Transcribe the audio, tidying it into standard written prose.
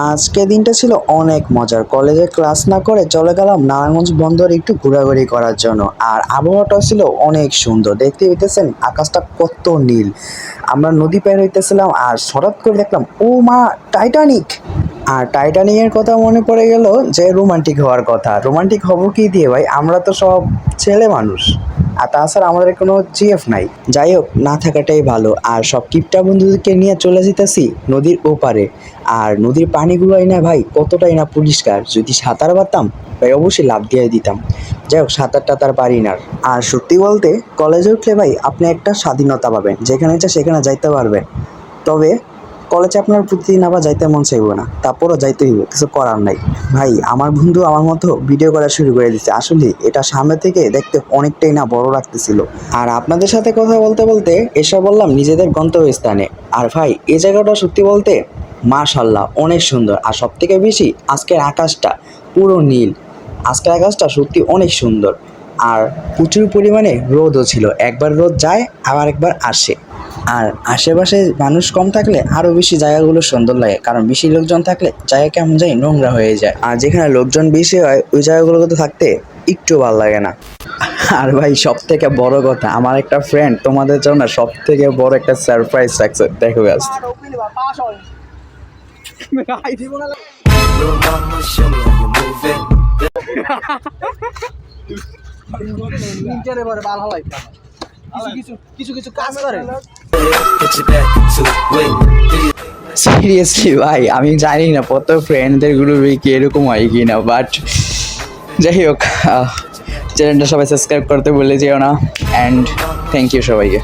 আজকে দিনটা ছিল অনেক মজার। কলেজে ক্লাস না করে চলে গেলাম নারায়ণগঞ্জ বন্দরে একটু ঘোরাঘুরি করার জন্য। আর আবহাওয়াটা ছিল অনেক সুন্দর, দেখতে পেতেছেন আকাশটা কত নীল। আমরা নদী পার হইতেছিলাম আর হঠাৎ করে দেখলাম ও মা, টাইটানিক। আর টাইটানিকের কথা মনে পড়ে গেল যে রোমান্টিক হওয়ার কথা। রোমান্টিক হব কি দিয়ে ভাই, আমরা তো সব ছেলে মানুষ, আর তাছাড়া আমাদের কোনো জিএফ নাই। যাই হোক, না থাকাটাই ভালো। আর সব কিপটা বন্ধুদেরকে নিয়ে চলে যেতেছি নদীর ওপারে। আর নদীর পানিগুলোই না ভাই কতটাই না পরিষ্কার, যদি সাঁতার পারতাম ভাই অবশ্যই লাফ দিয়ে দিতাম। যাই হোক, সাঁতার টাতার পারি না। আর সত্যি বলতে কলেজে উঠলে ভাই আপনি একটা স্বাধীনতা পাবেন, যেখানে ইচ্ছা সেখানে যাইতে পারবেন। তবে কলেজে আপনার প্রতিদিন আবার যাইতে মন চাইব না, তারপরও যাইতে হইব, কিছু করার নাই। ভাই আমার বন্ধু আমার মতো ভিডিও করা শুরু করে দিচ্ছে। আসলে এটা সামনে থেকে দেখতে অনেকটাই না বড় লাগতেছিল। আর আপনাদের সাথে কথা বলতে বলতে এসে বললাম নিজেদের গন্তব্যস্থানে। আর ভাই এই জায়গাটা সত্যি বলতে মাশাল্লাহ অনেক সুন্দর। আর সব থেকে বেশি আজকের আকাশটা পুরো নীল। আজকের আকাশটা সত্যি অনেক সুন্দর। আর প্রচুর পরিমাণে রোদও ছিল, একবার রোদ যায় আবার একবার আসে। আর আশেপাশে মানুষ কম থাকলে আরও বেশি জায়গাগুলো সুন্দর লাগে, কারণ বেশি লোকজন থাকলে জায়গা কেমন যায় নোংরা হয়ে যায়। আর যেখানে লোকজন বেশি হয় ওই জায়গাগুলোতে থাকতে একটু ভালো লাগে না। আর ভাই সব থেকে বড় কথা, আমার একটা ফ্রেন্ড তোমাদের জন্য সব থেকে বড় একটা সারপ্রাইজ রাখছে, দেখো গাছ। সিরিয়াসলি ভাই আমি জানি না কত ফ্রেন্ডদের গ্রুপে কি এরকম হয় কি না, বাট যাই হোক, চ্যানেলটা সবাই সাবস্ক্রাইব করতে ভুলে যেও না। অ্যান্ড থ্যাংক ইউ সবাইকে।